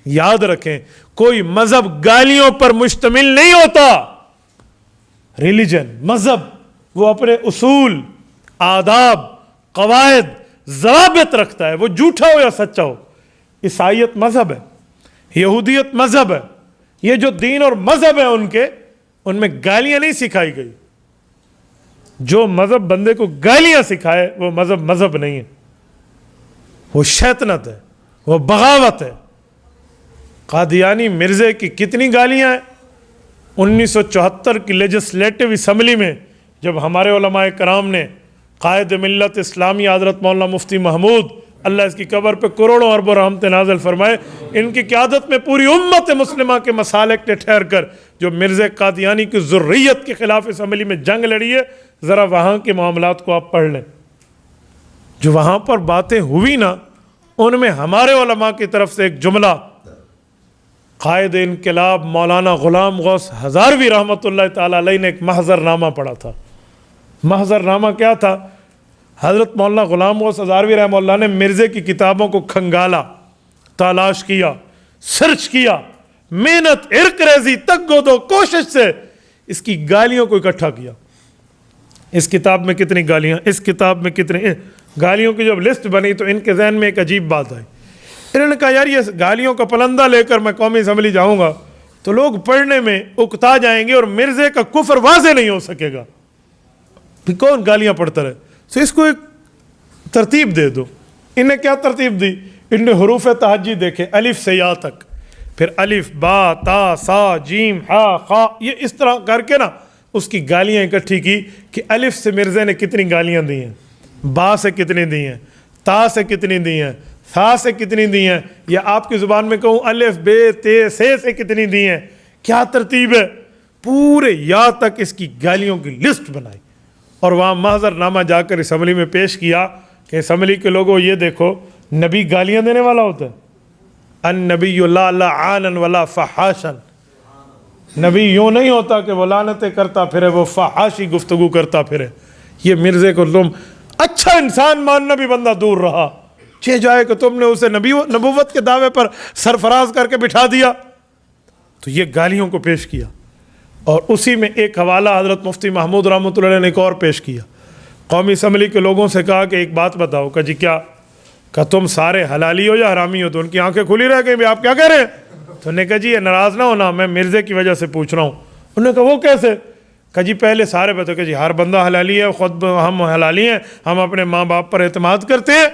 یاد رکھیں کوئی مذہب گالیوں پر مشتمل نہیں ہوتا. ریلیجن مذہب وہ اپنے اصول، آداب، قواعد، ضوابط رکھتا ہے، وہ جھوٹا ہو یا سچا ہو. عیسائیت مذہب ہے، یہودیت مذہب ہے، یہ جو دین اور مذہب ہے ان میں گالیاں نہیں سکھائی گئی. جو مذہب بندے کو گالیاں سکھائے وہ مذہب نہیں ہے، وہ شیطنت ہے، وہ بغاوت ہے. قادیانی مرزے کی کتنی گالیاں ہیں. 1974 کی لیجسلیٹو اسمبلی میں جب ہمارے علماء کرام نے قائد ملت اسلامی حضرت مولانا مفتی محمود، اللہ اس کی قبر پہ کروڑوں اربوں رحمت نازل فرمائے، ان کی قیادت میں پوری امت مسلمہ کے مسالک نے ٹھہر کر جو مرزا قادیانی کی ذریت کے خلاف اسمبلی میں جنگ لڑی ہے، ذرا وہاں کے معاملات کو آپ پڑھ لیں. جو وہاں پر باتیں ہوئی نا، ان میں ہمارے علماء کی طرف سے ایک جملہ قائد انقلاب مولانا غلام غوث ہزاروی رحمۃ اللہ تعالیٰ علیہ نے ایک محضر نامہ پڑھا تھا. محضر نامہ کیا تھا؟ حضرت مولانا غلام غوث ہزاروی رحمہ اللہ نے مرزے کی کتابوں کو کھنگالا، تلاش کیا، سرچ کیا، محنت، عرق ریزی، تگ و دو، کوشش سے اس کی گالیوں کو اکٹھا کیا. اس کتاب میں کتنی گالیاں، اس کتاب میں کتنی گالیوں کی جب لسٹ بنی تو ان کے ذہن میں ایک عجیب بات آئی. انہوں نے کہا یار یہ گالیوں کا پلندہ لے کر میں قومی اسمبلی جاؤں گا تو لوگ پڑھنے میں اکتا جائیں گے اور مرزے کا کفر واضح نہیں ہو سکے گا. کون گالیاں پڑھتا رہے؟ تو اس کو ایک ترتیب دے دو. انہیں کیا ترتیب دی؟ ان نے حروف تہجی دیکھے، الف سے یا تک، پھر الف با تا سا جیم ہا خا، یہ اس طرح کر کے نا اس کی گالیاں اکٹھی کی کہ الف سے مرزے نے کتنی گالیاں دی ہیں، با سے کتنی دی ہیں، تا سے کتنی دی ہیں، ثا سے کتنی دی ہیں، یا آپ کی زبان میں کہوں الف بے تے سے کتنی دی ہیں. کیا ترتیب ہے؟ پورے یا تک اس کی گالیوں کی لسٹ بنائی اور وہاں محضر نامہ جا کر اسمبلی میں پیش کیا کہ اسمبلی کے لوگوں یہ دیکھو، نبی گالیاں دینے والا ہوتا ہے؟ النبی لا لعانا ولا فحاشا، نبی یوں نہیں ہوتا کہ وہ لعنتیں کرتا پھرے، وہ فحاشی گفتگو کرتا پھرے. یہ مرزے کو تم اچھا انسان ماننا بھی بندہ دور رہا، چہ جائے کہ تم نے اسے نبوت کے دعوے پر سرفراز کر کے بٹھا دیا. تو یہ گالیوں کو پیش کیا اور اسی میں ایک حوالہ حضرت مفتی محمود رحمۃ اللہ علیہ نے ایک اور پیش کیا. قومی اسمبلی کے لوگوں سے کہا کہ ایک بات بتاؤ. کہ جی کیا؟ کہ تم سارے حلالی ہو یا حرامی ہو؟ تو ان کی آنکھیں کھلی رہ گئی، آپ کیا کہہ رہے ہیں؟ تو انہوں نے کہا جی یہ ناراض نہ ہونا، میں مرزے کی وجہ سے پوچھ رہا ہوں. انہوں نے کہا وہ کیسے؟ کہ جی پہلے سارے بتاؤ. کہ جی ہر بندہ حلالی ہے، خود ہم حلالی ہیں، ہم اپنے ماں باپ پر اعتماد کرتے ہیں.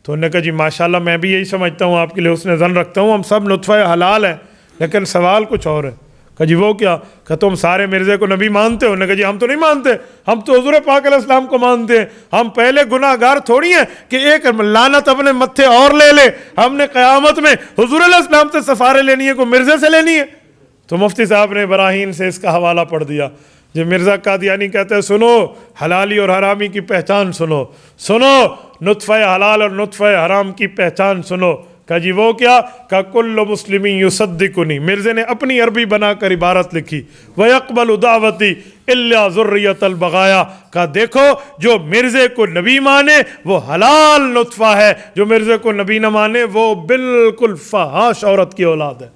تو انہوں نے کہا جی ماشاءاللہ میں بھی یہی سمجھتا ہوں، آپ کے لیے حسن ظن رکھتا ہوں، ہم سب نطفہ حلال ہیں. لیکن سوال کچھ اور ہے. کہ جی وہ کیا؟ کہ تم سارے مرزے کو نبی مانتے ہو؟ انہوں نے کہا جی ہم تو نہیں مانتے، ہم تو حضور پاک علیہ السلام کو مانتے ہیں. ہم پہلے گناہ گار تھوڑی ہیں کہ ایک لعنت اپنے متھے اور لے لے. ہم نے قیامت میں حضور علیہ السلام سے سفارے لینی ہے، کوئی مرزے سے لینی ہے؟ تو مفتی صاحب نے براہین سے اس کا حوالہ پڑھ دیا. جو مرزا قادیانی کہتے ہیں سنو حلالی اور حرامی کی پہچان سنو، سنو نطفہ حلال اور نطفہ حرام کی پہچان سنو. کہ جی وہ کیا؟ کہ کل مسلم یصدقنی، مرزے نے اپنی عربی بنا کر عبارت لکھی، وَيَقْبَلُ دعوتی إِلَّا ذُرِّيَّةَ الْبَغَايَا. کہ دیکھو جو مرزے کو نبی مانے وہ حلال نطفہ ہے، جو مرزے کو نبی نہ مانے وہ بالکل فحاش عورت کی اولاد ہے.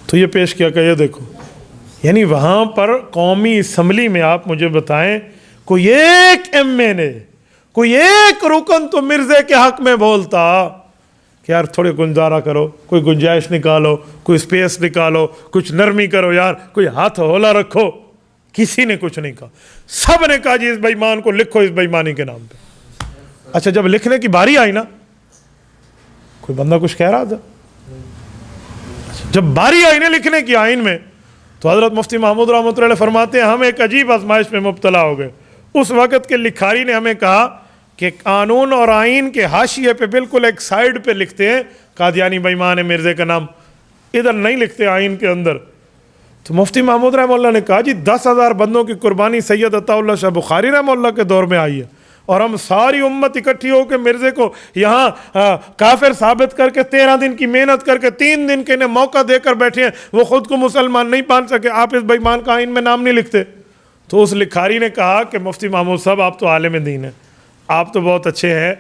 تو یہ پیش کیا کہ یہ دیکھو، یعنی وہاں پر قومی اسمبلی میں آپ مجھے بتائیں کوئی ایک ایم این اے، کوئی ایک رکن تو مرزے کے حق میں بولتا کہ یار تھوڑے گنجارہ کرو، کوئی گنجائش نکالو، کوئی سپیس نکالو، کچھ نرمی کرو، یار کوئی ہاتھ ہولا رکھو؟ کسی نے کچھ نہیں کہا. سب نے کہا جی اس بے ایمان کو لکھو اس بے ایمانی کے نام پہ. اچھا جب لکھنے کی باری آئی نا، کوئی بندہ کچھ کہہ رہا تھا؟ جب باری آئی نا لکھنے کی آئین میں، تو حضرت مفتی محمود رحمۃ اللہ علیہ فرماتے ہیں ہم ایک عجیب آزمائش میں مبتلا ہو گئے. اس وقت کے لکھاری نے ہمیں کہا کہ قانون اور آئین کے حاشیے پہ بالکل ایک سائیڈ پہ لکھتے ہیں قادیانی بے ایمان مرزے کا نام، ادھر نہیں لکھتے آئین کے اندر. تو مفتی محمود رحمہ اللہ نے کہا جی 10,000 بندوں کی قربانی سید عطا اللہ شاہ بخاری رحمہ اللہ کے دور میں آئی ہے، اور ہم ساری امت اکٹھی ہو کے مرزے کو یہاں کافر ثابت کر کے 13 دن کی محنت کر کے 3 دن کے انہیں موقع دے کر بیٹھے ہیں، وہ خود کو مسلمان نہیں مان سکے، آپ اس بے ایمان کا آئین میں نام نہیں لکھتے. تو اس لکھاری نے کہا کہ مفتی محمود صاحب آپ تو عالم دین ہیں، آپ تو بہت اچھے ہیں،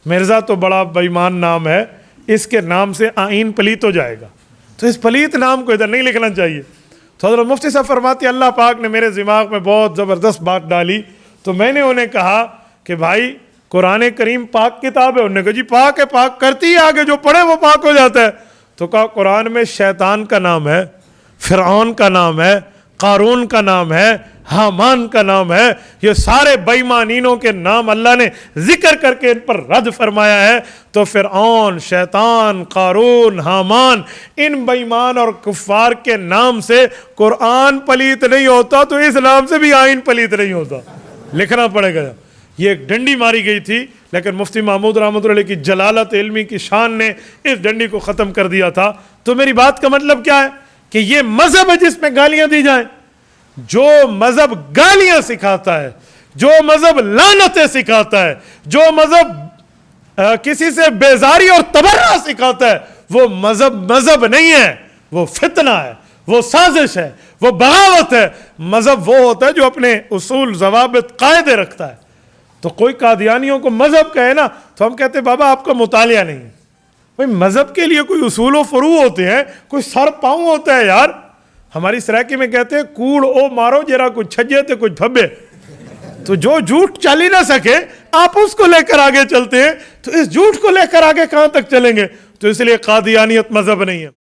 مرزا تو بڑا بے ایمان نام ہے، اس کے نام سے آئین پلیت ہو جائے گا، تو اس پلیت نام کو ادھر نہیں لکھنا چاہیے۔ تو حضرت مفتی صاحب فرماتے ہیں اللہ پاک نے میرے دماغ میں بہت زبردست بات ڈالی، تو میں نے انہیں کہا کہ بھائی قرآن کریم پاک کتاب ہے؟ انہوں نے کہا جی پاک ہے، پاک کرتی ہے، آگے جو پڑھے وہ پاک ہو جاتا ہے۔ تو کہا قرآن میں شیطان کا نام ہے، فرعون کا نام ہے، قارون کا نام ہے، حامان کا نام ہے، یہ سارے بے ایمانینوں کے نام اللہ نے ذکر کر کے ان پر رد فرمایا ہے۔ تو فرعون، شیطان، قارون، حامان، ان بے ایمان اور کفار کے نام سے قرآن پلیت نہیں ہوتا، تو اس نام سے بھی آئین پلیت نہیں ہوتا، لکھنا پڑے گا۔ یہ ایک ڈنڈی ماری گئی تھی، لیکن مفتی محمود رحمۃ اللہ علیہ کی جلالت علمی کی شان نے اس ڈنڈی کو ختم کر دیا تھا۔ تو میری بات کا مطلب کیا ہے کہ یہ مذہب ہے جس میں گالیاں دی جائیں۔ جو مذہب گالیاں سکھاتا ہے، جو مذہب لعنتیں سکھاتا ہے، جو مذہب کسی سے بیزاری اور تبرہ سکھاتا ہے، وہ مذہب نہیں ہے، وہ فتنہ ہے، وہ سازش ہے، وہ بغاوت ہے۔ مذہب وہ ہوتا ہے جو اپنے اصول، ضوابط، قاعدے رکھتا ہے۔ تو کوئی قادیانیوں کو مذہب کہے نا تو ہم کہتے ہیں بابا آپ کا مطالعہ نہیں ہے۔ بھئی مذہب کے لیے کوئی اصول و فروع ہوتے ہیں، کوئی سر پاؤں ہوتا ہے یار۔ ہماری سرائکی میں کہتے ہیں کوڑ او مارو جرا کچھ چھجے تے کچھ پھبے۔ تو جو جھوٹ چل ہی نہ سکے آپ اس کو لے کر آگے چلتے ہیں، تو اس جھوٹ کو لے کر آگے کہاں تک چلیں گے؟ تو اس لیے قادیانیت مذہب نہیں ہے۔